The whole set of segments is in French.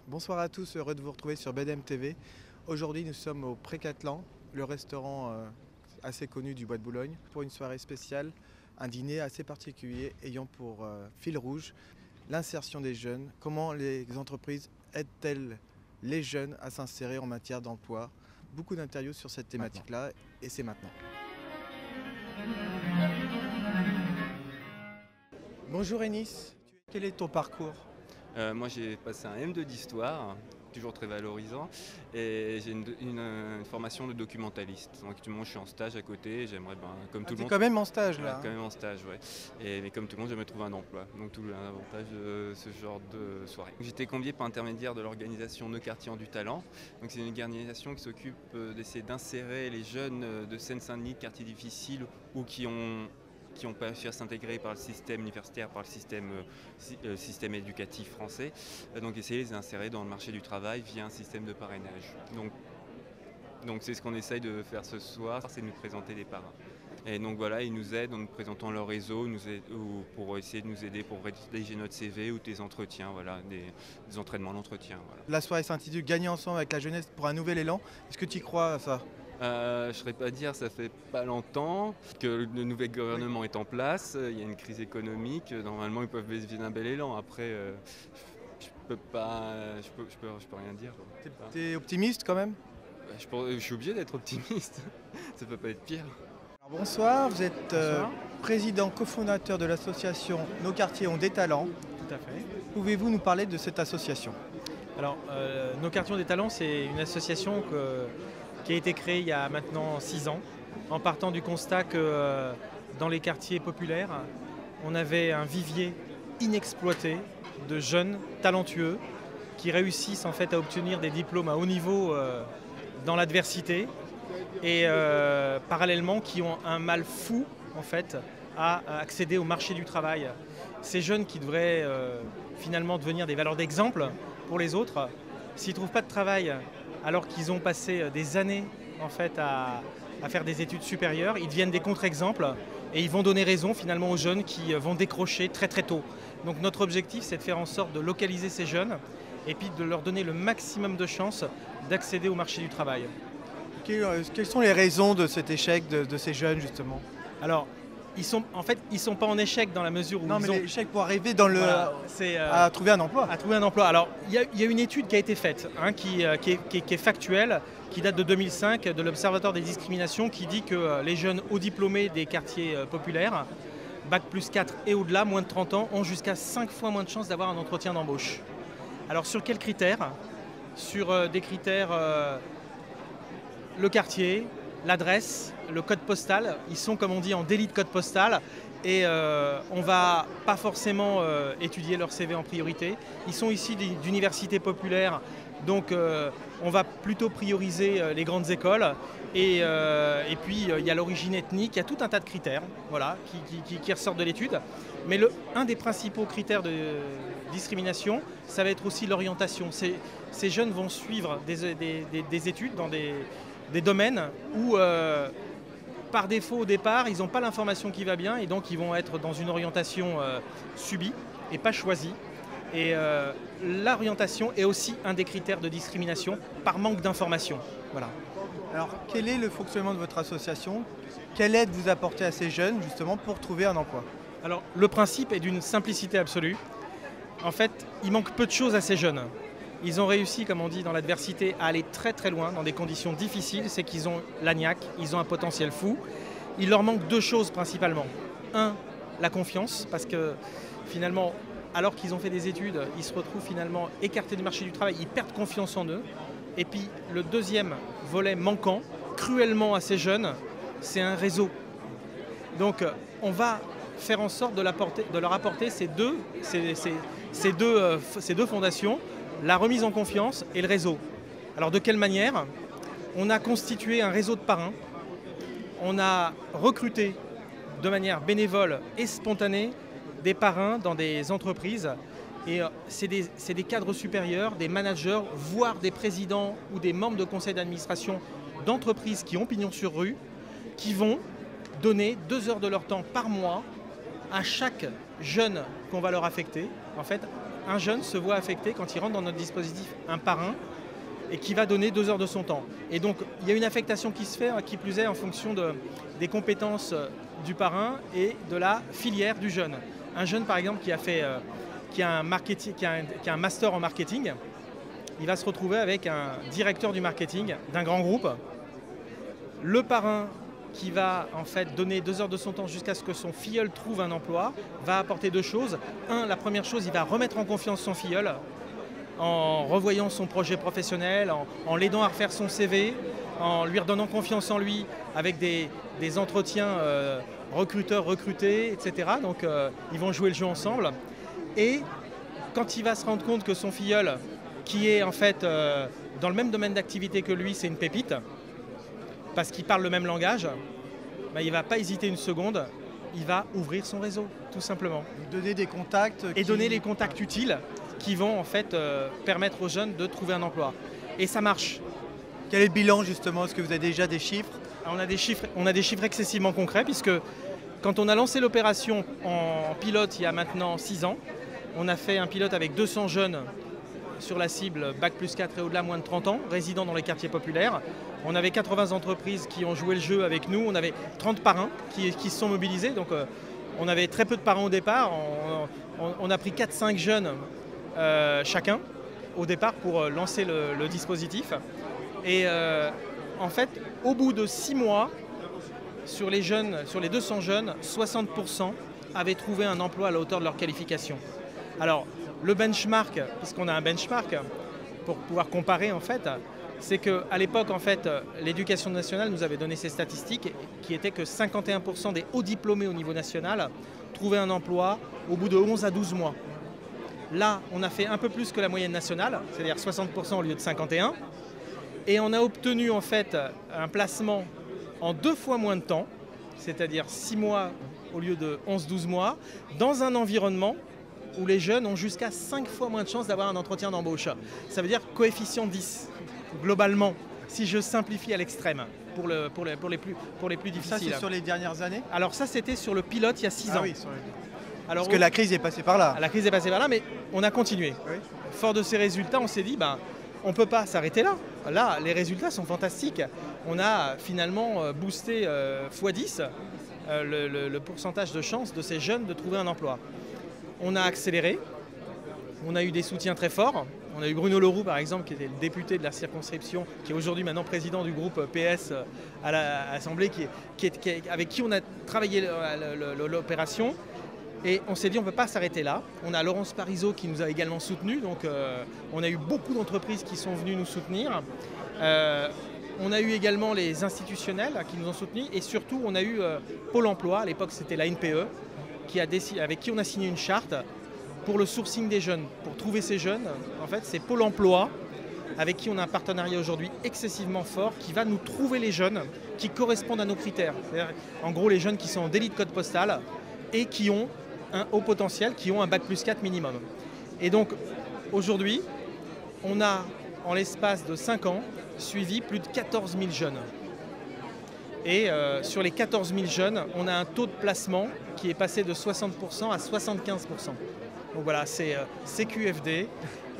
Bonsoir à tous, heureux de vous retrouver sur BDM TV. Aujourd'hui, nous sommes au Précatelan, le restaurant assez connu du Bois de Boulogne, pour une soirée spéciale, un dîner assez particulier ayant pour fil rouge l'insertion des jeunes. Comment les entreprises aident-elles les jeunes à s'insérer en matière d'emploi? Beaucoup d'interviews sur cette thématique-là et c'est maintenant. Bonjour Enis, quel est ton parcours? Moi j'ai passé un M2 d'histoire, toujours très valorisant, et j'ai une formation de documentaliste. Donc actuellement je suis en stage à côté, et j'aimerais, comme tout le Tu es monde, quand même en stage ouais, là. quand même en stage, ouais. Mais comme tout le monde, j'aimerais trouver un emploi. Donc tout l'avantage de ce genre de soirée. J'étais convié par intermédiaire de l'organisation Nos Quartiers ont du talent. Donc c'est une organisation qui s'occupe d'essayer d'insérer les jeunes de Seine-Saint-Denis, de quartiers difficiles ou qui ont pas réussi à s'intégrer par le système universitaire, par le système éducatif français. Donc essayer de les insérer dans le marché du travail via un système de parrainage. Donc c'est ce qu'on essaye de faire ce soir, c'est de nous présenter des parrains. Et donc voilà, ils nous aident en nous présentant leur réseau, ou pour essayer de nous aider pour rédiger notre CV ou des entretiens, voilà, des entraînements d'entretien. Voilà. La soirée s'intitule Gagner ensemble avec la jeunesse pour un nouvel élan. Est-ce que tu y crois à ça? Je ne saurais pas dire, ça fait pas longtemps que le nouvel gouvernement est en place, il y a une crise économique, normalement ils peuvent bénéficier d'un bel élan. Après, je peux pas, je peux rien dire. Tu es optimiste quand même? Je suis obligé d'être optimiste, ça peut pas être pire. Alors, bonsoir, vous êtes Bonsoir. président cofondateur de l'association Nos Quartiers ont des talents. Tout à fait. Pouvez-vous nous parler de cette association? Alors, Nos Quartiers ont des talents, c'est une association qui a été créée il y a maintenant 6 ans, en partant du constat que dans les quartiers populaires, on avait un vivier inexploité de jeunes talentueux qui réussissent en fait à obtenir des diplômes à haut niveau dans l'adversité et parallèlement qui ont un mal fou en fait à accéder au marché du travail. Ces jeunes qui devraient finalement devenir des valeurs d'exemple pour les autres, s'ils ne trouvent pas de travail alors qu'ils ont passé des années en fait à faire des études supérieures, ils deviennent des contre-exemples et ils vont donner raison finalement aux jeunes qui vont décrocher très très tôt. Donc notre objectif, c'est de faire en sorte de localiser ces jeunes et puis de leur donner le maximum de chances d'accéder au marché du travail. Quelles sont les raisons de cet échec de ces jeunes justement? Alors, ils sont pas en échec dans la mesure où Non, mais ils ont l'échec pour arriver dans voilà, c'est, à trouver un emploi. à trouver un emploi. Alors, il y a une étude qui a été faite, qui est factuelle, qui date de 2005, de l'Observatoire des discriminations, qui dit que les jeunes hauts diplômés des quartiers populaires, bac plus 4 et au-delà, moins de 30 ans, ont jusqu'à 5 fois moins de chances d'avoir un entretien d'embauche. Alors, sur quels critères? Sur des critères, le quartier, l'adresse, le code postal. Ils sont, comme on dit, en délit de code postal et on ne va pas forcément étudier leur CV en priorité. Ils sont issus d'universités populaires, donc on va plutôt prioriser les grandes écoles. Et puis il y a l'origine ethnique, il y a tout un tas de critères voilà, qui ressortent de l'étude. Mais un des principaux critères de discrimination, ça va être aussi l'orientation. Ces jeunes vont suivre des études dans des domaines où, par défaut au départ, ils n'ont pas l'information qui va bien et donc ils vont être dans une orientation subie et pas choisie. Et l'orientation est aussi un des critères de discrimination par manque d'information. Voilà. Alors, quel est le fonctionnement de votre association? Quelle aide vous apportez à ces jeunes justement pour trouver un emploi? Alors, le principe est d'une simplicité absolue. En fait, il manque peu de choses à ces jeunes. Ils ont réussi, comme on dit, dans l'adversité, à aller très très loin, dans des conditions difficiles. C'est qu'ils ont la niaque, ils ont un potentiel fou. Il leur manque deux choses principalement. Un, la confiance, parce que finalement, alors qu'ils ont fait des études, ils se retrouvent finalement écartés du marché du travail, ils perdent confiance en eux. Et puis le deuxième volet manquant, cruellement à ces jeunes, c'est un réseau. Donc on va faire en sorte de leur apporter ces deux fondations, la remise en confiance et le réseau. Alors de quelle manière? On a constitué un réseau de parrains, on a recruté de manière bénévole et spontanée des parrains dans des entreprises et c'est des cadres supérieurs, des managers, voire des présidents ou des membres de conseil d'administration d'entreprises qui ont pignon sur rue, qui vont donner 2 heures de leur temps par mois à chaque jeune qu'on va leur affecter, en fait, un jeune se voit affecté quand il rentre dans notre dispositif un parrain et qui va donner 2 heures de son temps. Et donc il y a une affectation qui se fait, qui plus est en fonction des compétences du parrain et de la filière du jeune. Un jeune par exemple qui a un master en marketing, il va se retrouver avec un directeur du marketing d'un grand groupe. Le parrain qui va en fait donner 2 heures de son temps jusqu'à ce que son filleul trouve un emploi, va apporter 2 choses. La première chose, il va remettre en confiance son filleul en revoyant son projet professionnel, en l'aidant à refaire son CV, en lui redonnant confiance en lui avec des entretiens recruteurs-recrutés, etc. Donc ils vont jouer le jeu ensemble. Et quand il va se rendre compte que son filleul, qui est en fait dans le même domaine d'activité que lui, c'est une pépite, parce qu'il parle le même langage, il ne va pas hésiter une seconde, il va ouvrir son réseau, tout simplement. Donner des contacts. Et donner les contacts utiles qui vont en fait permettre aux jeunes de trouver un emploi. Et ça marche. Quel est le bilan justement? Est-ce que vous avez déjà des chiffres? On a des chiffres excessivement concrets, puisque quand on a lancé l'opération en pilote il y a maintenant 6 ans, on a fait un pilote avec 200 jeunes sur la cible Bac+4 et au-delà, moins de 30 ans, résidant dans les quartiers populaires. On avait 80 entreprises qui ont joué le jeu avec nous, on avait 30 parrains qui se sont mobilisés, donc on avait très peu de parrains au départ, on a pris 4-5 jeunes chacun au départ pour lancer le dispositif. Et en fait, au bout de 6 mois, sur les 200 jeunes, 60% avaient trouvé un emploi à la hauteur de leur qualification. Alors, le benchmark, puisqu'on a un benchmark pour pouvoir comparer en fait, c'est qu'à l'époque, en fait, l'éducation nationale nous avait donné ces statistiques qui étaient que 51% des hauts diplômés au niveau national trouvaient un emploi au bout de 11 à 12 mois. Là, on a fait un peu plus que la moyenne nationale, c'est-à-dire 60% au lieu de 51%, et on a obtenu en fait un placement en 2 fois moins de temps, c'est-à-dire 6 mois au lieu de 11-12 mois, dans un environnement où les jeunes ont jusqu'à 5 fois moins de chances d'avoir un entretien d'embauche. Ça veut dire coefficient 10, globalement, si je simplifie à l'extrême, pour les plus difficiles. Ça, c'est sur les dernières années? Alors ça, c'était sur le pilote il y a 6 ans. Oui, parce que la crise est passée par là. La crise est passée par là, mais on a continué. Oui. Fort de ces résultats, on s'est dit, on ne peut pas s'arrêter là. Là, les résultats sont fantastiques. On a finalement boosté x10 le pourcentage de chances de ces jeunes de trouver un emploi. On a accéléré, on a eu des soutiens très forts. On a eu Bruno Leroux, par exemple, qui était le député de la circonscription, qui est aujourd'hui maintenant président du groupe PS à l'Assemblée, avec qui on a travaillé l'opération. Et on s'est dit on ne peut pas s'arrêter là. On a Laurence Parisot qui nous a également soutenus, donc on a eu beaucoup d'entreprises qui sont venues nous soutenir. On a eu également les institutionnels qui nous ont soutenus et surtout on a eu Pôle emploi, à l'époque c'était la NPE, avec qui on a signé une charte pour le sourcing des jeunes. Pour trouver ces jeunes, en fait c'est Pôle emploi avec qui on a un partenariat aujourd'hui excessivement fort qui va nous trouver les jeunes qui correspondent à nos critères. C'est-à-dire, en gros les jeunes qui sont en délit de code postal et qui ont un haut potentiel, qui ont un Bac+4 minimum. Et donc aujourd'hui, on a en l'espace de 5 ans suivi plus de 14 000 jeunes. Et sur les 14 000 jeunes, on a un taux de placement qui est passé de 60% à 75%. Donc voilà, c'est CQFD.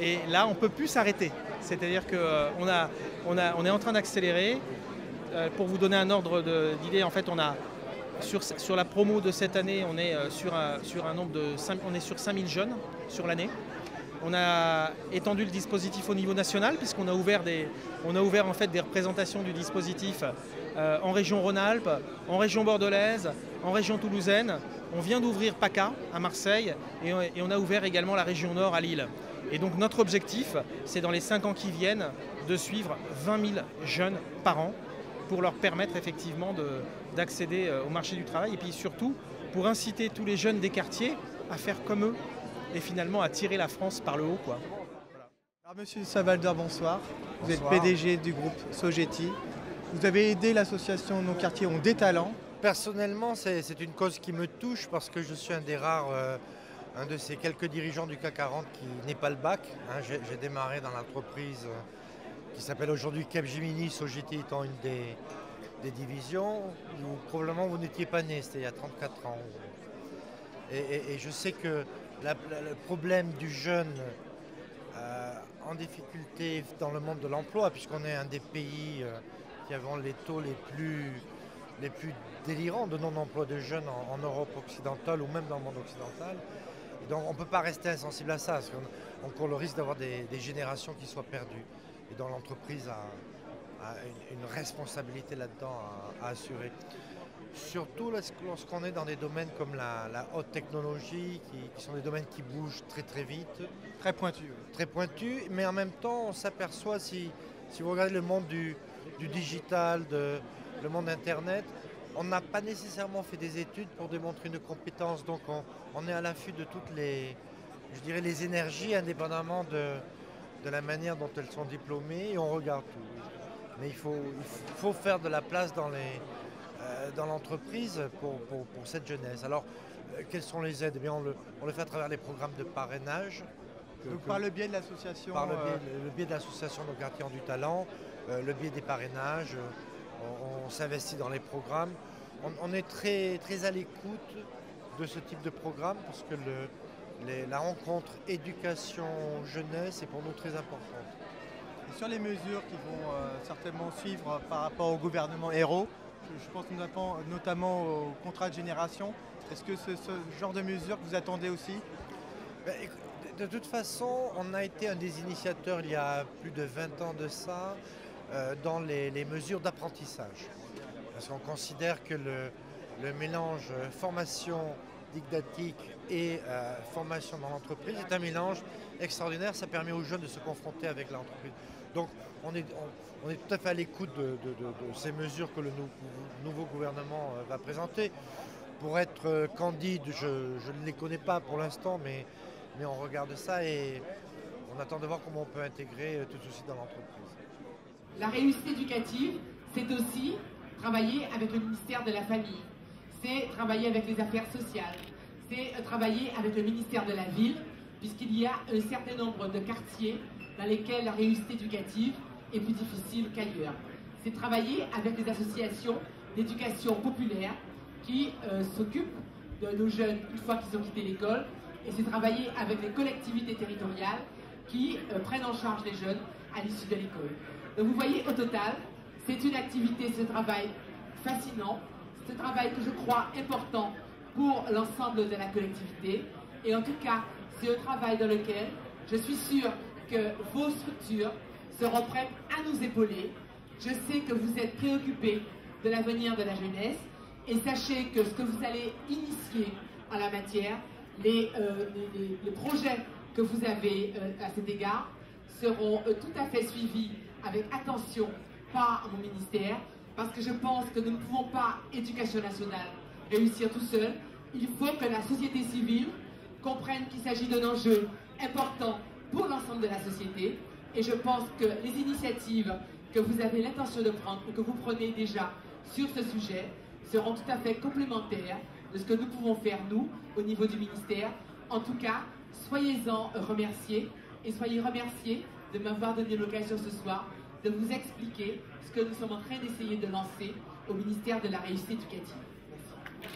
Et là, on ne peut plus s'arrêter. C'est-à-dire qu'on est en train d'accélérer. Pour vous donner un ordre d'idée, en fait, on a sur la promo de cette année, on est sur un nombre de 5 000 jeunes sur l'année. On a étendu le dispositif au niveau national puisqu'on a ouvert en fait des représentations du dispositif en région Rhône-Alpes, en région bordelaise, en région toulousaine. On vient d'ouvrir PACA à Marseille et on a ouvert également la région Nord à Lille. Et donc notre objectif, c'est dans les 5 ans qui viennent de suivre 20 000 jeunes par an pour leur permettre effectivement d'accéder au marché du travail et puis surtout pour inciter tous les jeunes des quartiers à faire comme eux et finalement à tirer la France par le haut, quoi. Voilà. Alors Monsieur Savalder, bonsoir. Vous Bonsoir. êtes PDG du groupe Sogeti. Vous avez aidé l'association Nos quartiers ont des talents. Personnellement, c'est une cause qui me touche parce que je suis un des rares, un de ces quelques dirigeants du CAC 40 qui n'est pas le bac. J'ai démarré dans l'entreprise qui s'appelle aujourd'hui Capgemini, Sogeti étant une des divisions où probablement vous n'étiez pas né, c'était il y a 34 ans. Et je sais que le problème du jeune en difficulté dans le monde de l'emploi, puisqu'on est un des pays qui avons les taux les plus délirants de non-emploi de jeunes en Europe occidentale ou même dans le monde occidental. Et donc on ne peut pas rester insensible à ça, parce qu'on court le risque d'avoir des générations qui soient perdues. Et dont l'entreprise a une responsabilité là-dedans à assurer. Surtout lorsqu'on est dans des domaines comme la haute technologie, qui sont des domaines qui bougent très très vite. Très pointu. Très pointu, mais en même temps on s'aperçoit, si vous regardez le monde du digital, le monde internet, on n'a pas nécessairement fait des études pour démontrer une compétence, donc on est à l'affût de toutes les énergies, indépendamment de la manière dont elles sont diplômées, et on regarde tout. Mais il faut faire de la place dans l'entreprise pour cette jeunesse. Alors, quelles sont les aides? Eh bien, on le fait à travers les programmes de parrainage. Donc par le biais de l'association. Par le biais de l'association Nos Quartiers ont du talent, le biais des parrainages, on s'investit dans les programmes. On est très, très à l'écoute de ce type de programme parce que la rencontre éducation-jeunesse est pour nous très importante. Et sur les mesures qui vont certainement suivre par rapport au gouvernement Ayrault, je pense notamment au contrat de génération, est-ce que c'est ce genre de mesures que vous attendez aussi? De toute façon, on a été un des initiateurs il y a plus de 20 ans de ça dans les mesures d'apprentissage. Parce qu'on considère que le mélange formation didactique et formation dans l'entreprise est un mélange extraordinaire. Ça permet aux jeunes de se confronter avec l'entreprise. Donc on est tout à fait à l'écoute de ces mesures que le nouveau gouvernement va présenter. Pour être candide, je ne les connais pas pour l'instant, mais on regarde ça et on attend de voir comment on peut intégrer tout ceci dans l'entreprise. La réussite éducative, c'est aussi travailler avec le ministère de la Famille, c'est travailler avec les affaires sociales, c'est travailler avec le ministère de la Ville, puisqu'il y a un certain nombre de quartiers dans lesquels la réussite éducative est plus difficile qu'ailleurs. C'est travailler avec les associations d'éducation populaire qui s'occupent de nos jeunes une fois qu'ils ont quitté l'école, et c'est travailler avec les collectivités territoriales qui prennent en charge les jeunes à l'issue de l'école. Donc vous voyez, au total, c'est une activité, ce travail fascinant, ce travail que je crois important pour l'ensemble de la collectivité. Et en tout cas, c'est un travail dans lequel je suis sûre que vos structures seront prêtes à nous épauler. Je sais que vous êtes préoccupés de l'avenir de la jeunesse et sachez que ce que vous allez initier en la matière, les projets que vous avez à cet égard seront tout à fait suivis avec attention par mon ministère, parce que je pense que nous ne pouvons pas, Éducation nationale, réussir tout seul. Il faut que la société civile comprenne qu'il s'agit d'un enjeu important pour l'ensemble de la société, et je pense que les initiatives que vous avez l'intention de prendre ou que vous prenez déjà sur ce sujet seront tout à fait complémentaires de ce que nous pouvons faire, nous, au niveau du ministère. En tout cas, soyez-en remerciés, et soyez remerciés de m'avoir donné l'occasion ce soir de vous expliquer ce que nous sommes en train d'essayer de lancer au ministère de la réussite éducative. Merci.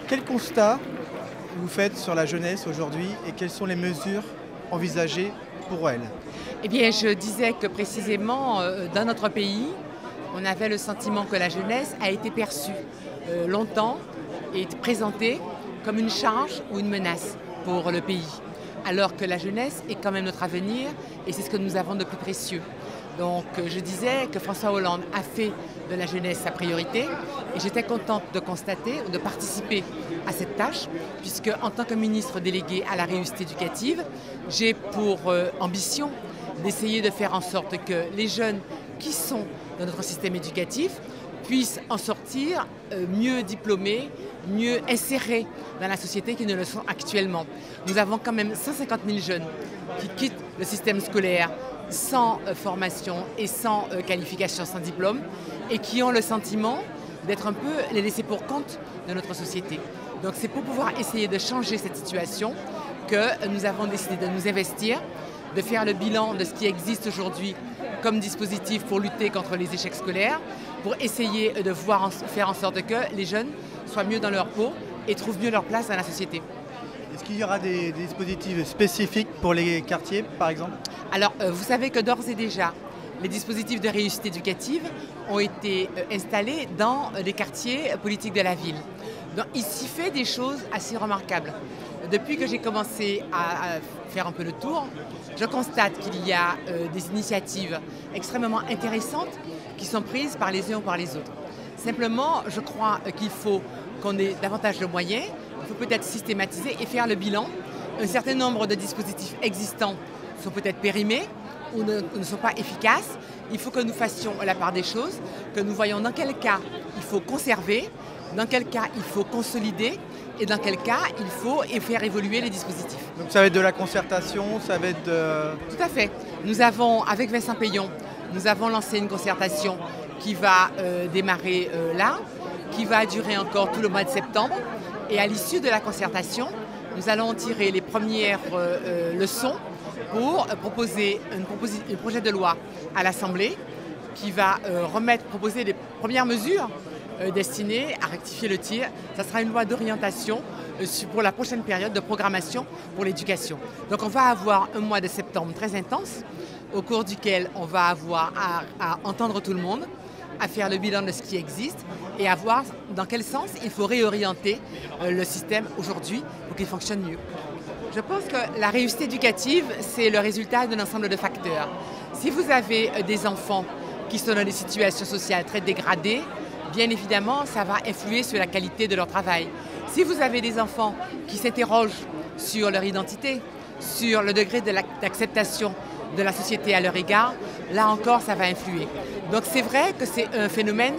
Quel constat vous faites sur la jeunesse aujourd'hui et quelles sont les mesures envisagées pour elle? Eh bien, je disais que précisément, dans notre pays, on avait le sentiment que la jeunesse a été perçue longtemps et présentée comme une charge ou une menace pour le pays. Alors que la jeunesse est quand même notre avenir et c'est ce que nous avons de plus précieux. Donc je disais que François Hollande a fait de la jeunesse sa priorité et j'étais contente de constater, de participer à cette tâche, puisque en tant que ministre délégué à la réussite éducative, j'ai pour ambition d'essayer de faire en sorte que les jeunes qui sont dans notre système éducatif puissent en sortir mieux diplômés, mieux insérés dans la société qu'ils ne le sont actuellement. Nous avons quand même 150 000 jeunes qui quittent le système scolaire sans formation et sans qualification, sans diplôme, et qui ont le sentiment d'être un peu les laissés pour compte de notre société. Donc c'est pour pouvoir essayer de changer cette situation que nous avons décidé de nous investir, de faire le bilan de ce qui existe aujourd'hui comme dispositif pour lutter contre les échecs scolaires, pour essayer de faire en sorte que les jeunes soient mieux dans leur peau et trouvent mieux leur place dans la société. Est-ce qu'il y aura des dispositifs spécifiques pour les quartiers, par exemple? Alors, vous savez que d'ores et déjà, les dispositifs de réussite éducative ont été installés dans les quartiers politiques de la ville. Donc, il s'y fait des choses assez remarquables. Depuis que j'ai commencé à faire un peu le tour, je constate qu'il y a des initiatives extrêmement intéressantes qui sont prises par les uns ou par les autres. Simplement, je crois qu'il faut qu'on ait davantage de moyens, il faut peut-être systématiser et faire le bilan. Un certain nombre de dispositifs existants sont peut-être périmés ou ne sont pas efficaces. Il faut que nous fassions la part des choses, que nous voyons dans quel cas il faut conserver, dans quel cas il faut consolider et dans quel cas il faut faire évoluer les dispositifs. Donc ça va être de la concertation, ça va être de... Tout à fait. Nous avons, avec Vincent Payon, nous avons lancé une concertation qui va démarrer là, qui va durer encore tout le mois de septembre. Et à l'issue de la concertation, nous allons tirer les premières leçons pour proposer un projet de loi à l'Assemblée qui va proposer les premières mesures destinées à rectifier le tir. Ça sera une loi d'orientation pour la prochaine période de programmation pour l'éducation. Donc on va avoir un mois de septembre très intense au cours duquel on va avoir à entendre tout le monde, à faire le bilan de ce qui existe et à voir dans quel sens il faut réorienter le système aujourd'hui pour qu'il fonctionne mieux. Je pense que la réussite éducative, c'est le résultat d'un ensemble de facteurs. Si vous avez des enfants qui sont dans des situations sociales très dégradées, bien évidemment, ça va influer sur la qualité de leur travail. Si vous avez des enfants qui s'interrogent sur leur identité, sur le degré d'acceptation de la société à leur égard, là encore, ça va influer. Donc c'est vrai que c'est un phénomène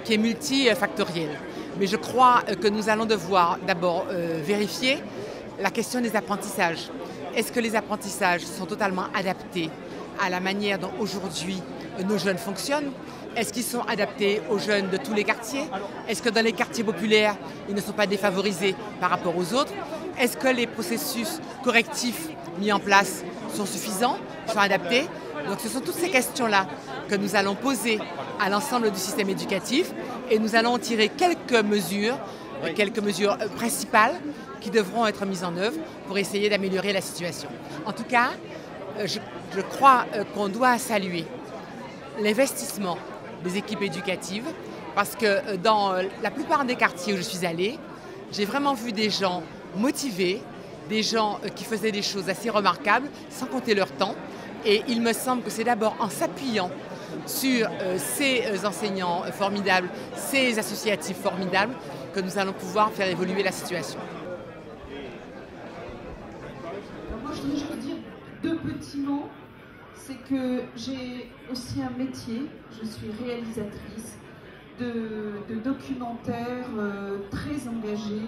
qui est multifactoriel. Mais je crois que nous allons devoir d'abord vérifier la question des apprentissages. Est-ce que les apprentissages sont totalement adaptés à la manière dont aujourd'hui nos jeunes fonctionnent? Est-ce qu'ils sont adaptés aux jeunes de tous les quartiers? Est-ce que dans les quartiers populaires, ils ne sont pas défavorisés par rapport aux autres? Est-ce que les processus correctifs mis en place sont suffisants, sont adaptés? Donc ce sont toutes ces questions-là que nous allons poser à l'ensemble du système éducatif et nous allons tirer quelques mesures principales qui devront être mises en œuvre pour essayer d'améliorer la situation. En tout cas, je crois qu'on doit saluer l'investissement des équipes éducatives parce que dans la plupart des quartiers où je suis allée, j'ai vraiment vu des gens motivés, des gens qui faisaient des choses assez remarquables sans compter leur temps. Et il me semble que c'est d'abord en s'appuyant sur ces enseignants formidables, ces associatifs formidables, que nous allons pouvoir faire évoluer la situation. Moi, je voudrais juste dire deux petits mots. C'est que j'ai aussi un métier, je suis réalisatrice de documentaires très engagés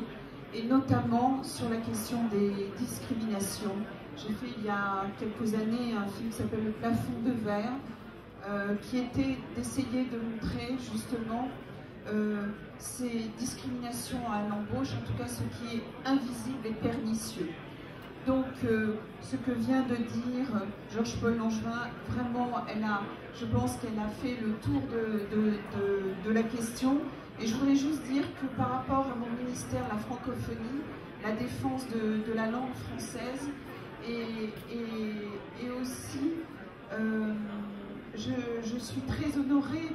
et notamment sur la question des discriminations. J'ai fait il y a quelques années un film qui s'appelle Le plafond de verre, qui était d'essayer de montrer justement ces discriminations à l'embauche, en tout cas ce qui est invisible et pernicieux. Donc ce que vient de dire Georges-Paul Langevin, vraiment, je pense qu'elle a fait le tour de la question. Et je voudrais juste dire que par rapport à mon ministère, la francophonie, la défense de la langue française, et aussi, je suis très honorée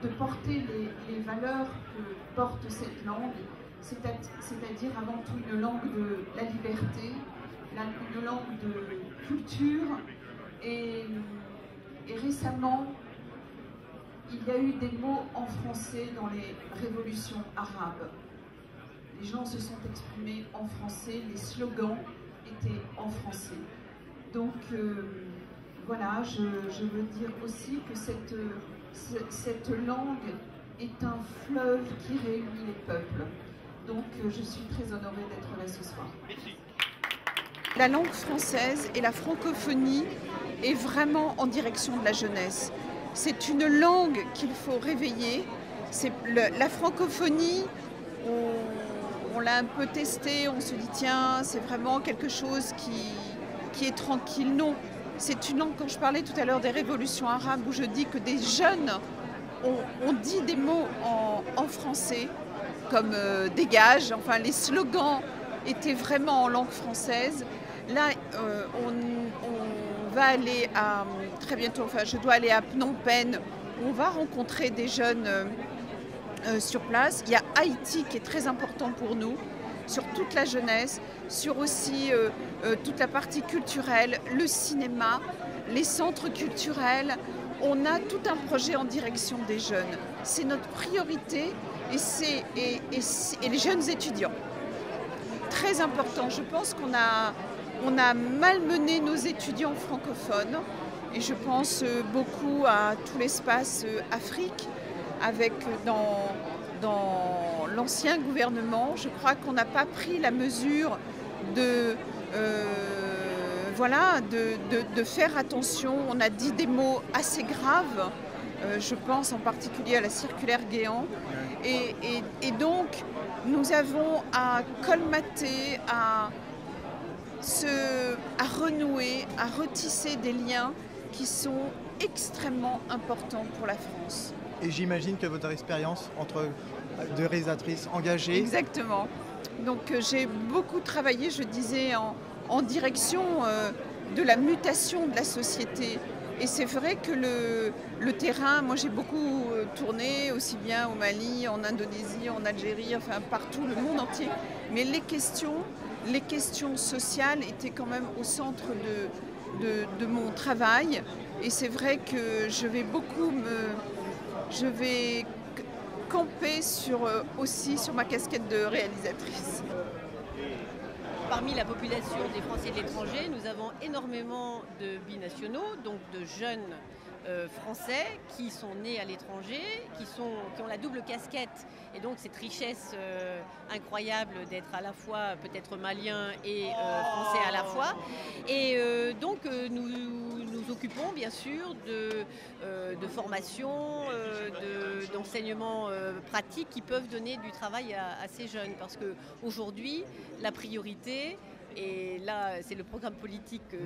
de porter les valeurs que porte cette langue, c'est-à-dire avant tout une langue de la liberté, une langue de culture. Et récemment, il y a eu des mots en français dans les révolutions arabes. Les gens se sont exprimés en français, les slogans étaient en français. Donc voilà, je veux dire aussi que cette langue est un fleuve qui réunit les peuples. Donc je suis très honorée d'être là ce soir. La langue française et la francophonie est vraiment en direction de la jeunesse. C'est une langue qu'il faut réveiller. La francophonie, on l'a un peu testé, on se dit tiens, c'est vraiment quelque chose qui est tranquille. Non, c'est une langue, quand je parlais tout à l'heure des révolutions arabes, où je dis que des jeunes on dit des mots en français, comme dégage, enfin les slogans étaient vraiment en langue française. Là, on va aller très bientôt, enfin je dois aller à Phnom Penh, où on va rencontrer des jeunes sur place. Il y a Haïti qui est très important pour nous, sur toute la jeunesse, sur aussi toute la partie culturelle, le cinéma, les centres culturels. On a tout un projet en direction des jeunes. C'est notre priorité et les jeunes étudiants. Très important. Je pense qu'on a malmené nos étudiants francophones et je pense beaucoup à tout l'espace Afrique avec dans l'ancien gouvernement. Je crois qu'on n'a pas pris la mesure de faire attention. On a dit des mots assez graves. Je pense en particulier à la circulaire Guéant. Et donc, nous avons à colmater, à renouer, à retisser des liens qui sont extrêmement importants pour la France. Et j'imagine que votre expérience de réalisatrice engagée... Exactement. Donc j'ai beaucoup travaillé, je disais, en direction de la mutation de la société. Et c'est vrai que le terrain, moi j'ai beaucoup tourné, aussi bien au Mali, en Indonésie, en Algérie, enfin partout, le monde entier. Mais les questions sociales étaient quand même au centre de mon travail. Et c'est vrai que je vais camper aussi sur ma casquette de réalisatrice. Parmi la population des Français de l'étranger, nous avons énormément de binationaux, donc de jeunes Français qui sont nés à l'étranger, qui ont la double casquette et donc cette richesse incroyable d'être à la fois peut-être malien et français à la fois. Et donc nous occupons bien sûr de formation, d'enseignements pratiques qui peuvent donner du travail à ces jeunes parce qu'aujourd'hui la priorité, et là, c'est le programme politique que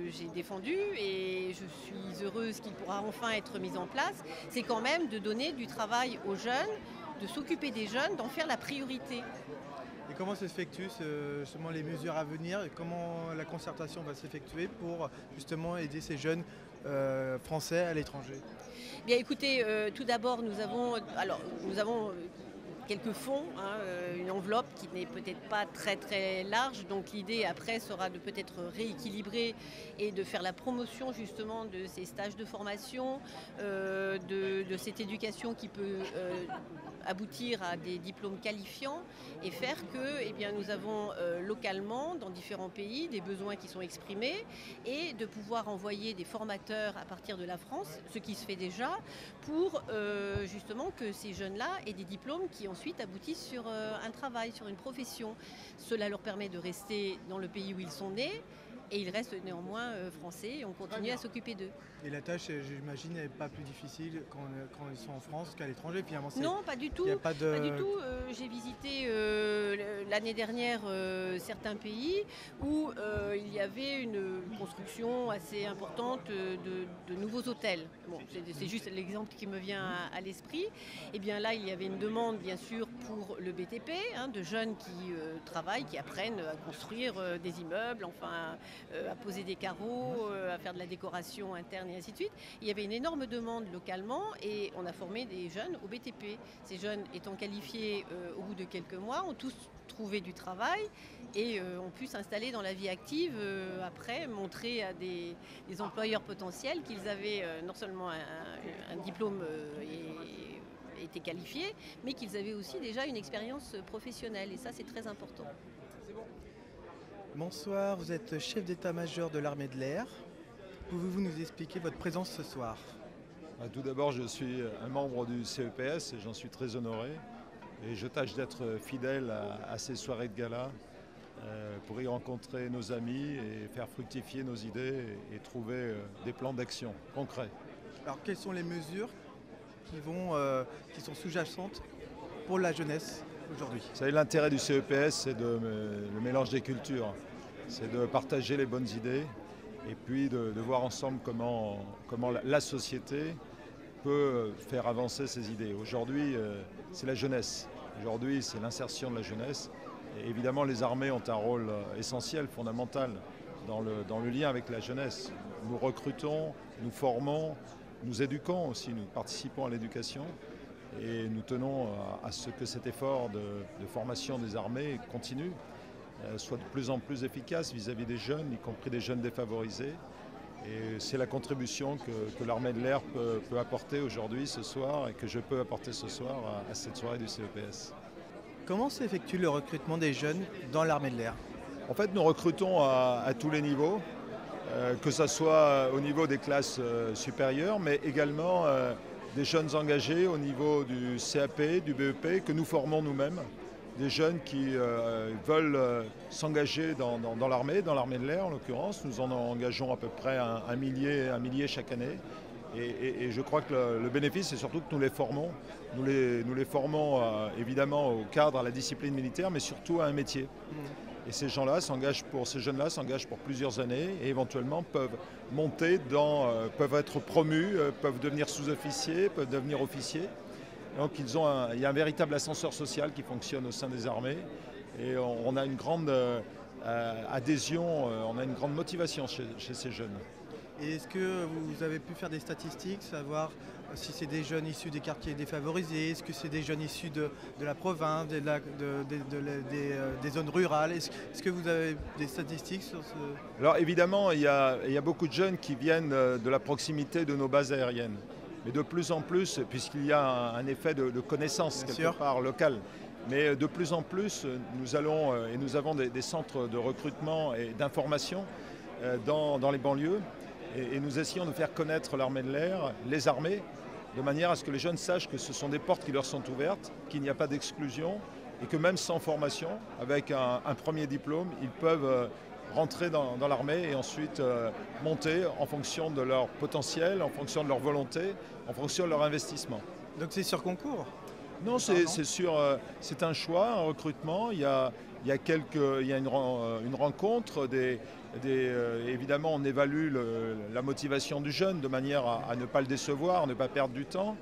j'ai défendu et je suis heureuse qu'il pourra enfin être mis en place. C'est quand même de donner du travail aux jeunes, de s'occuper des jeunes, d'en faire la priorité. Et comment s'effectuent justement les mesures à venir et comment la concertation va s'effectuer pour justement aider ces jeunes français à l'étranger? Bien écoutez, tout d'abord nous avons quelques fonds, une enveloppe qui n'est peut-être pas très très large, donc l'idée après sera de peut-être rééquilibrer et de faire la promotion justement de ces stages de formation, de cette éducation qui peut aboutir à des diplômes qualifiants et faire que nous avons localement dans différents pays des besoins qui sont exprimés et de pouvoir envoyer des formateurs à partir de la France, ce qui se fait déjà, pour justement que ces jeunes-là aient des diplômes qui ensuite aboutissent sur un travail, sur une profession. Cela leur permet de rester dans le pays où ils sont nés et ils restent néanmoins français et on continue à s'occuper d'eux. Et la tâche, j'imagine, n'est pas plus difficile quand ils sont en France qu'à l'étranger finalement? Non, pas du tout. Pas du tout. J'ai visité l'année dernière certains pays où il y avait une construction assez importante de nouveaux hôtels. Bon, c'est juste l'exemple qui me vient à l'esprit. Et bien là, il y avait une demande, bien sûr, pour le BTP, de jeunes qui travaillent, qui apprennent à construire des immeubles, enfin, à poser des carreaux, à faire de la décoration interne et ainsi de suite. Il y avait une énorme demande localement et on a formé des jeunes au BTP. Ces jeunes étant qualifiés au bout de quelques mois ont tous trouvé du travail et ont pu s'installer dans la vie active après, montrer à des employeurs potentiels qu'ils avaient non seulement un diplôme et étaient qualifiés, mais qu'ils avaient aussi déjà une expérience professionnelle et ça c'est très important. Bonsoir, vous êtes chef d'état-major de l'armée de l'air. Pouvez-vous nous expliquer votre présence ce soir? Tout d'abord, je suis un membre du CEPS et j'en suis très honoré. Et je tâche d'être fidèle à ces soirées de gala pour y rencontrer nos amis et faire fructifier nos idées et trouver des plans d'action concrets. Alors, quelles sont les mesures qui sont sous-jacentes pour la jeunesse aujourd'hui? Vous savez, l'intérêt du CEPS, c'est le mélange des cultures. C'est de partager les bonnes idées et puis de voir ensemble comment la société peut faire avancer ces idées. Aujourd'hui, c'est la jeunesse. Aujourd'hui, c'est l'insertion de la jeunesse. Et évidemment, les armées ont un rôle essentiel, fondamental, dans le lien avec la jeunesse. Nous recrutons, nous formons, nous éduquons aussi, nous participons à l'éducation. Et nous tenons à ce que cet effort de formation des armées continue, soit de plus en plus efficace vis-à-vis des jeunes, y compris des jeunes défavorisés. Et c'est la contribution que l'armée de l'air peut apporter aujourd'hui, ce soir, et que je peux apporter ce soir à cette soirée du CEPS. Comment s'effectue le recrutement des jeunes dans l'armée de l'air? En fait, nous recrutons à tous les niveaux, que ce soit au niveau des classes supérieures, mais également des jeunes engagés au niveau du CAP, du BEP, que nous formons nous-mêmes. Des jeunes qui veulent s'engager dans l'armée de l'air en l'occurrence. Nous en engageons à peu près un millier chaque année. Et je crois que le bénéfice, c'est surtout que nous les formons. Nous les formons évidemment au cadre, à la discipline militaire, mais surtout à un métier. Et ces jeunes-là s'engagent pour plusieurs années et éventuellement peuvent monter peuvent être promus, peuvent devenir sous-officiers, peuvent devenir officiers. Donc il y a un véritable ascenseur social qui fonctionne au sein des armées et on a une grande adhésion, on a une grande motivation chez ces jeunes. Et est-ce que vous avez pu faire des statistiques, savoir si c'est des jeunes issus des quartiers défavorisés, est-ce que c'est des jeunes issus de la province, des zones rurales? Est-ce que vous avez des statistiques sur ce... Alors évidemment, il y a beaucoup de jeunes qui viennent de la proximité de nos bases aériennes. Mais de plus en plus, puisqu'il y a un effet de connaissance quelque part local, mais de plus en plus, nous avons des centres de recrutement et d'information dans les banlieues. Et nous essayons de faire connaître l'armée de l'air, les armées, de manière à ce que les jeunes sachent que ce sont des portes qui leur sont ouvertes, qu'il n'y a pas d'exclusion et que même sans formation, avec un premier diplôme, ils peuvent rentrer dans l'armée et ensuite monter en fonction de leur potentiel, en fonction de leur volonté, en fonction de leur investissement. Donc c'est sur concours? Non, c'est un choix, un recrutement. Il y a une rencontre. Évidemment, on évalue la motivation du jeune de manière à ne pas le décevoir, à ne pas perdre du temps.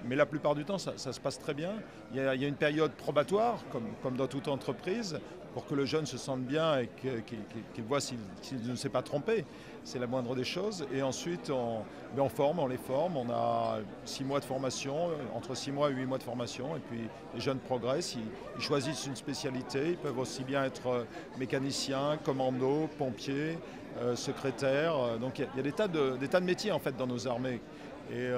Mais la plupart du temps, ça se passe très bien. Il y a une période probatoire, comme dans toute entreprise, pour que le jeune se sente bien et qu'il voit s'il ne s'est pas trompé. C'est la moindre des choses. Et ensuite, on les forme. On a 6 mois de formation, entre 6 mois et 8 mois de formation. Et puis, les jeunes progressent. Ils choisissent une spécialité. Ils peuvent aussi bien être mécaniciens, commandos, pompiers, secrétaires. Donc, il y a des tas de métiers, en fait, dans nos armées. Et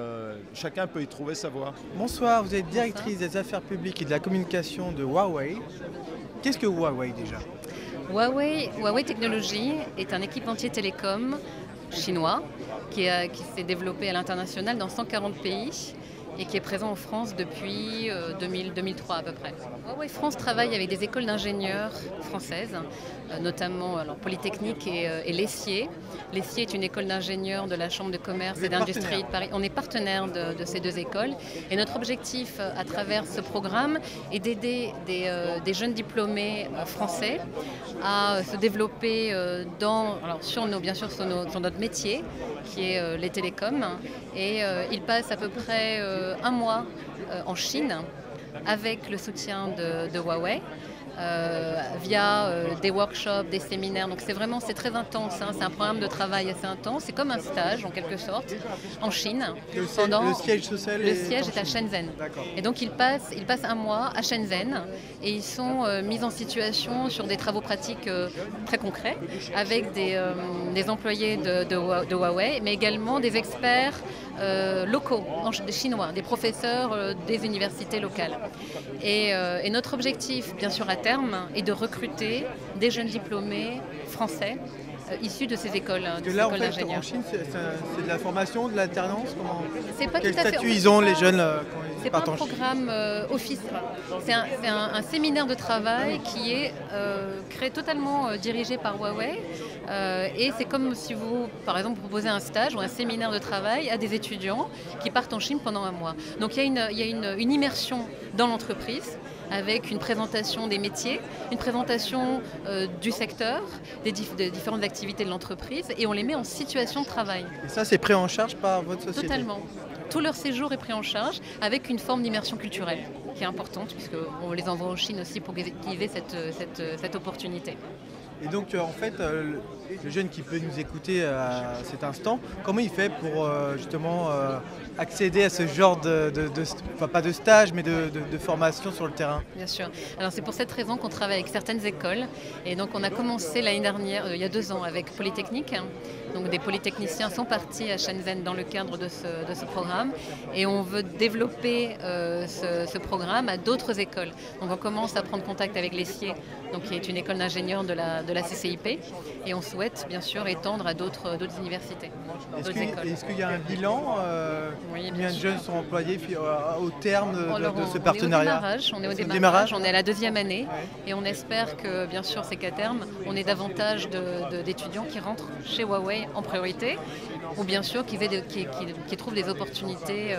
chacun peut y trouver sa voie. Bonsoir, vous êtes directrice des affaires publiques et de la communication de Huawei. Qu'est-ce que Huawei déjà? Huawei Technologies est un équipementier télécom chinois qui s'est développé à l'international dans 140 pays et qui est présent en France depuis 2003 à peu près. Huawei France travaille avec des écoles d'ingénieurs françaises, notamment Polytechnique et l'Essier. L'Essier est une école d'ingénieurs de la Chambre de commerce et d'industrie de Paris. On est partenaire de ces deux écoles et notre objectif à travers ce programme est d'aider des jeunes diplômés français à se développer sur notre métier qui est les télécoms. Et ils passent à peu près un mois en Chine avec le soutien de Huawei via des workshops, des séminaires. Donc c'est très intense, c'est un programme de travail assez intense. C'est comme un stage en quelque sorte en Chine. Le siège social est à Shenzhen. Et donc ils passent un mois à Shenzhen et ils sont mis en situation sur des travaux pratiques très concrets avec des employés de Huawei, mais également des experts locaux, des Chinois, des professeurs des universités locales. Et notre objectif, bien sûr à terme, est de recruter des jeunes diplômés français issus de ces écoles d'ingénieurs. En Chine, c'est de la formation, de l'alternance? Quel statut ils ont, les jeunes c'est pas un programme office. C'est un séminaire de travail qui est créé totalement dirigé par Huawei. Et c'est comme si vous, par exemple, proposez un stage ou un séminaire de travail à des étudiants qui partent en Chine pendant un mois. Donc il y a une immersion dans l'entreprise avec une présentation des métiers, une présentation du secteur, des différentes activités de l'entreprise, et on les met en situation de travail. Et ça, c'est pris en charge par votre société? Totalement. Tout leur séjour est pris en charge avec une forme d'immersion culturelle qui est importante, puisqu'on les envoie en Chine aussi pour qu'ils aient cette opportunité. Et donc, en fait, le jeune qui peut nous écouter à cet instant, comment il fait pour justement accéder à ce genre enfin, pas de stage, mais de formation sur le terrain? Bien sûr. Alors c'est pour cette raison qu'on travaille avec certaines écoles. Et donc on a commencé l'année dernière, il y a 2 ans, avec Polytechnique. Donc des polytechniciens sont partis à Shenzhen dans le cadre de ce programme. Et on veut développer ce programme à d'autres écoles. Donc on commence à prendre contact avec l'ESSIE, donc qui est une école d'ingénieurs de la CCIP. Et on souhaite bien sûr étendre à d'autres universités, d'autres écoles. Est-ce qu'il y a un bilan? Oui, combien de jeunes sont employés au terme de ce partenariat? On est au démarrage, on est à la 2e année, et on espère que bien sûr c'est qu'à terme on ait davantage d'étudiants qui rentrent chez Huawei en priorité, ou bien sûr qui trouvent des opportunités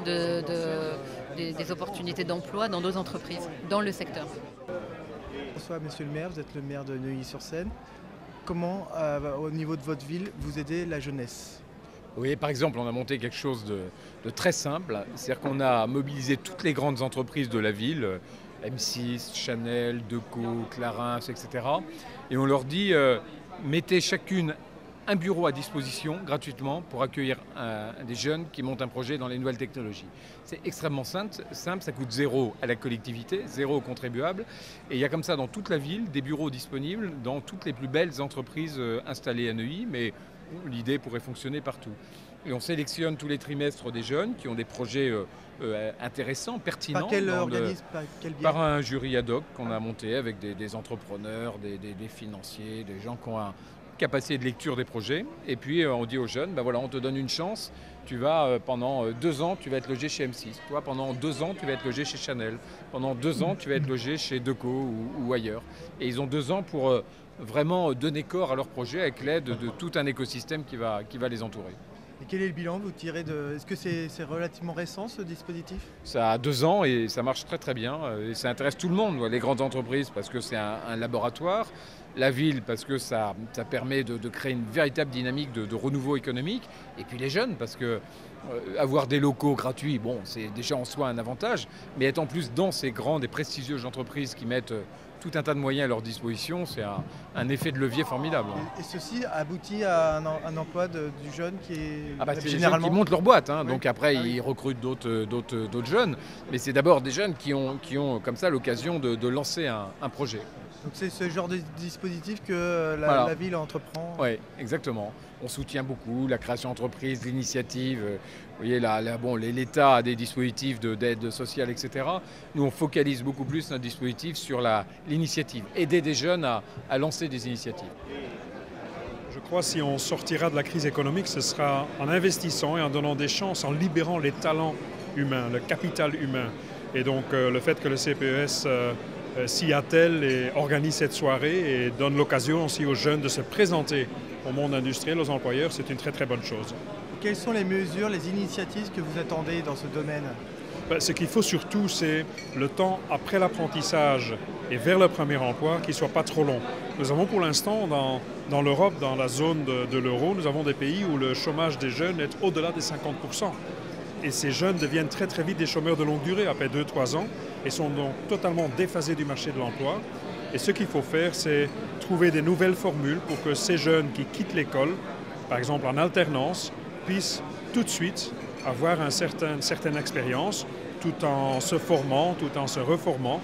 des opportunités d'emploi dans d'autres entreprises, dans le secteur. Bonsoir Monsieur le maire, vous êtes le maire de Neuilly-sur-Seine. Comment, au niveau de votre ville, vous aidez la jeunesse? Oui, par exemple, on a monté quelque chose de très simple, c'est-à-dire qu'on a mobilisé toutes les grandes entreprises de la ville, M6, Chanel, Deco, Clarins, etc. Et on leur dit, mettez chacune un bureau à disposition gratuitement pour accueillir des jeunes qui montent un projet dans les nouvelles technologies. C'est extrêmement simple, ça coûte 0 à la collectivité, 0 aux contribuables. Et il y a comme ça dans toute la ville des bureaux disponibles dans toutes les plus belles entreprises installées à Neuilly, mais l'idée pourrait fonctionner partout. Et on sélectionne tous les trimestres des jeunes qui ont des projets intéressants, pertinents. Par quel organisme, par quel biais? Par un jury ad hoc qu'on a monté avec des entrepreneurs, des financiers, des gens qui ont une capacité de lecture des projets. Et puis on dit aux jeunes, ben voilà, on te donne une chance, tu vas pendant 2 ans, tu vas être logé chez M6. Toi, pendant 2 ans, tu vas être logé chez Chanel. Pendant 2 ans, tu vas être logé chez Deco ou ailleurs. Et ils ont 2 ans pour vraiment donner corps à leur projet avec l'aide de tout un écosystème qui va les entourer. Et quel est le bilan vous tirez de... Est-ce que c'est relativement récent ce dispositif? Ça a 2 ans et ça marche très très bien. Et ça intéresse tout le monde, les grandes entreprises parce que c'est un laboratoire, la ville parce que ça permet de créer une véritable dynamique de renouveau économique, et puis les jeunes parce que avoir des locaux gratuits, bon, c'est déjà en soi un avantage, mais être en plus dans ces grandes et prestigieuses entreprises qui mettent tout un tas de moyens à leur disposition, c'est un effet de levier formidable. Et ceci aboutit à un emploi du jeune qui est c'est généralement... les jeunes qui montent leur boîte, hein, Oui. donc après ils recrutent d'autres jeunes, mais c'est d'abord des jeunes qui ont comme ça l'occasion de lancer un projet. Donc c'est ce genre de dispositif que la ville entreprend? Oui, exactement. On soutient beaucoup la création d'entreprises, l'initiative. Vous voyez, l'État a des dispositifs d'aide sociale, etc. Nous, on focalise beaucoup plus notre dispositif sur l'initiative, aider des jeunes à lancer des initiatives. Je crois que si on sortira de la crise économique, ce sera en investissant et en donnant des chances, en libérant les talents humains, le capital humain. Et donc le fait que le CPES s'y attelle et organise cette soirée et donne l'occasion aussi aux jeunes de se présenter au monde industriel, aux employeurs, c'est une très très bonne chose. Quelles sont les mesures, les initiatives que vous attendez dans ce domaine? Ce qu'il faut surtout, c'est le temps après l'apprentissage et vers le premier emploi qui ne soit pas trop long. Nous avons pour l'instant dans l'Europe, dans la zone de l'euro, nous avons des pays où le chômage des jeunes est au-delà des 50%. Et ces jeunes deviennent très très vite des chômeurs de longue durée, après 2-3 ans, et sont donc totalement déphasés du marché de l'emploi. Et ce qu'il faut faire, c'est trouver des nouvelles formules pour que ces jeunes qui quittent l'école, par exemple en alternance, puissent tout de suite avoir une certaine expérience, tout en se formant, tout en se reformant.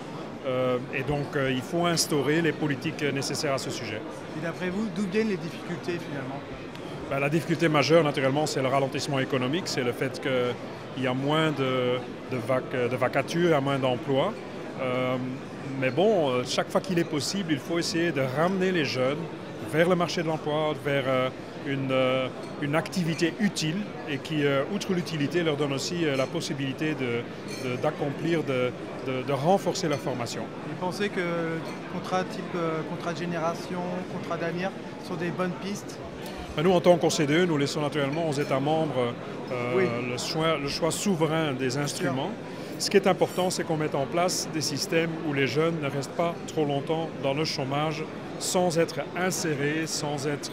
Et donc, il faut instaurer les politiques nécessaires à ce sujet. Et d'après vous, d'où viennent les difficultés finalement? La difficulté majeure, naturellement, c'est le ralentissement économique, c'est le fait qu'il y a moins de vacatures, il y a moins d'emplois. Mais bon, chaque fois qu'il est possible, il faut essayer de ramener les jeunes vers le marché de l'emploi, vers une activité utile et qui, outre l'utilité, leur donne aussi la possibilité d'accomplir, de renforcer leur formation. Vous pensez que contrats type contrat de génération, contrat d'avenir sont des bonnes pistes? Nous, en tant qu'OCDE, nous laissons naturellement aux États membres le choix souverain des instruments. Ce qui est important, c'est qu'on mette en place des systèmes où les jeunes ne restent pas trop longtemps dans le chômage sans être insérés, sans être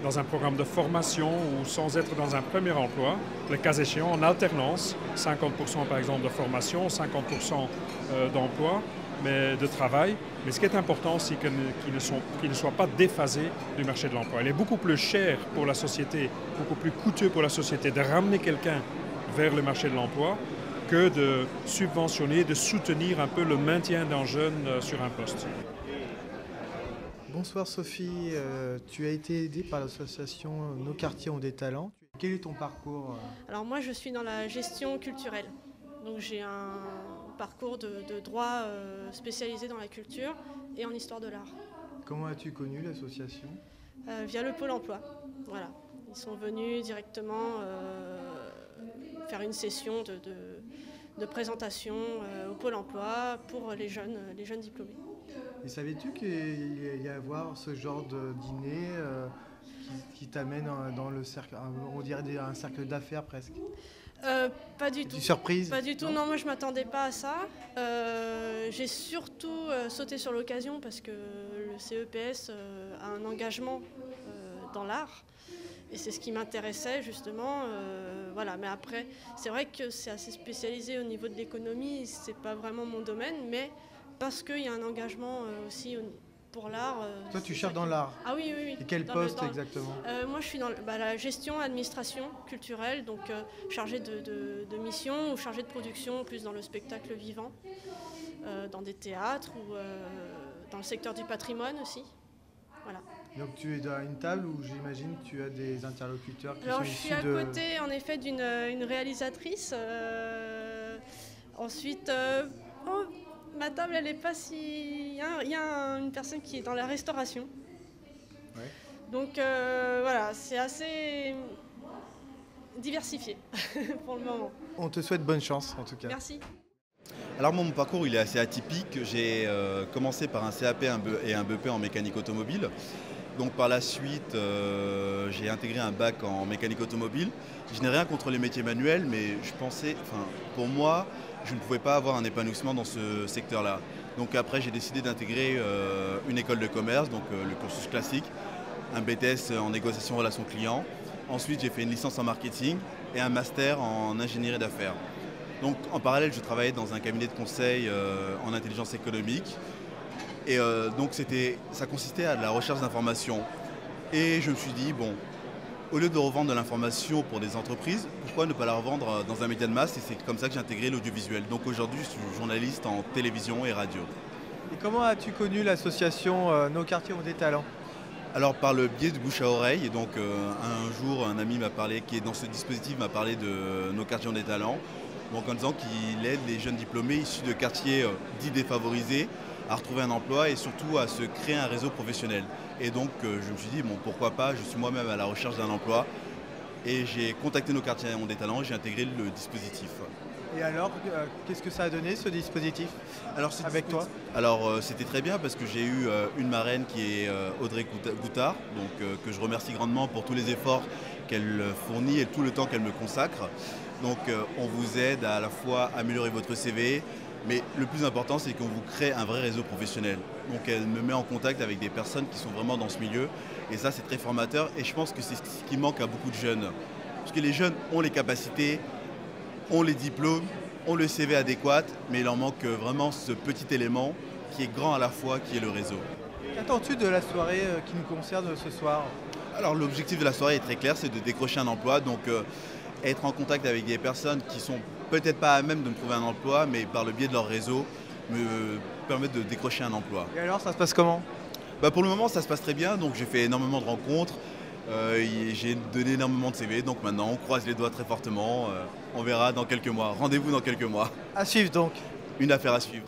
dans un programme de formation ou sans être dans un premier emploi, le cas échéant en alternance, 50% par exemple de formation, 50% d'emploi, mais de travail. Mais ce qui est important, c'est qu'ils ne soient pas déphasés du marché de l'emploi. Il est beaucoup plus cher pour la société, beaucoup plus coûteux pour la société de ramener quelqu'un vers le marché de l'emploi que de subventionner, de soutenir un peu le maintien d'un jeune sur un poste. Bonsoir Sophie, tu as été aidée par l'association Nos quartiers ont des talents. Quel est ton parcours? Alors moi je suis dans la gestion culturelle, donc j'ai un parcours de droit spécialisé dans la culture et en histoire de l'art. Comment as-tu connu l'association? Via le Pôle emploi, voilà. Ils sont venus directement faire une session de présentation au Pôle emploi pour les jeunes diplômés. Et savais-tu qu'il y a avoir ce genre de dîner qui t'amène dans le cercle, on dirait un cercle d'affaires presque? Pas du tout. Surprise? Pas du tout, non, moi je ne m'attendais pas à ça. J'ai surtout sauté sur l'occasion parce que le CEPS a un engagement dans l'art. Et c'est ce qui m'intéressait justement, voilà. Mais après, c'est vrai que c'est assez spécialisé au niveau de l'économie, c'est pas vraiment mon domaine, mais parce qu'il y a un engagement aussi pour l'art. Toi, tu cherches dans l'art? Ah oui, oui, oui. Et quel poste exactement? Moi, je suis dans la gestion, administration culturelle, donc chargée de mission ou chargée de production, plus dans le spectacle vivant, dans des théâtres ou dans le secteur du patrimoine aussi. Voilà. Donc tu es à une table où j'imagine que tu as des interlocuteurs qui Alors, sont je issus suis à côté en effet d'une réalisatrice. Ensuite, ma table elle est pas si... Il y a une personne qui est dans la restauration. Ouais. Donc voilà, c'est assez diversifié pour le moment. On te souhaite bonne chance en tout cas. Merci. Alors mon parcours il est assez atypique. J'ai commencé par un CAP et un BEP en mécanique automobile. Donc par la suite, j'ai intégré un bac en mécanique automobile. Je n'ai rien contre les métiers manuels, mais je pensais, pour moi, je ne pouvais pas avoir un épanouissement dans ce secteur-là. Donc après, j'ai décidé d'intégrer une école de commerce, donc le cursus classique, un BTS en négociation relations clients. Ensuite, j'ai fait une licence en marketing et un master en ingénierie d'affaires. Donc en parallèle, je travaillais dans un cabinet de conseil en intelligence économique. Et donc ça consistait à de la recherche d'informations. Et je me suis dit, bon, au lieu de revendre de l'information pour des entreprises, pourquoi ne pas la revendre dans un média de masse? Et c'est comme ça que j'ai intégré l'audiovisuel. Donc aujourd'hui, je suis journaliste en télévision et radio. Et comment as-tu connu l'association Nos quartiers ont des talents? Alors par le biais de bouche à oreille. Et donc un jour, un ami m'a parlé, qui est dans ce dispositif, m'a parlé de Nos quartiers ont des talents. Donc en disant qu'il aide les jeunes diplômés issus de quartiers dits défavorisés à retrouver un emploi et surtout à se créer un réseau professionnel. Et donc je me suis dit, bon, pourquoi pas, je suis moi-même à la recherche d'un emploi. Et j'ai contacté Nos quartiers ont des talents et j'ai intégré le dispositif. Et alors, qu'est-ce que ça a donné ce dispositif avec toi? Alors c'était très bien parce que j'ai eu une marraine qui est Audrey Goutard, donc, que je remercie grandement pour tous les efforts qu'elle fournit et tout le temps qu'elle me consacre. Donc on vous aide à la fois à améliorer votre CV, mais le plus important c'est qu'on vous crée un vrai réseau professionnel. Donc elle me met en contact avec des personnes qui sont vraiment dans ce milieu et ça c'est très formateur et je pense que c'est ce qui manque à beaucoup de jeunes. Parce que les jeunes ont les capacités, ont les diplômes, ont le CV adéquat, mais il leur manque vraiment ce petit élément qui est grand à la fois, qui est le réseau. Qu'attends-tu de la soirée qui nous concerne ce soir? Alors l'objectif de la soirée est très clair, c'est de décrocher un emploi, donc être en contact avec des personnes qui sont peut-être pas à même de me trouver un emploi, mais par le biais de leur réseau, me permettre de décrocher un emploi. Et alors ça se passe comment? Pour le moment ça se passe très bien, donc j'ai fait énormément de rencontres, j'ai donné énormément de CV, donc maintenant on croise les doigts très fortement, on verra dans quelques mois. Rendez-vous dans quelques mois. À suivre donc. Une affaire à suivre.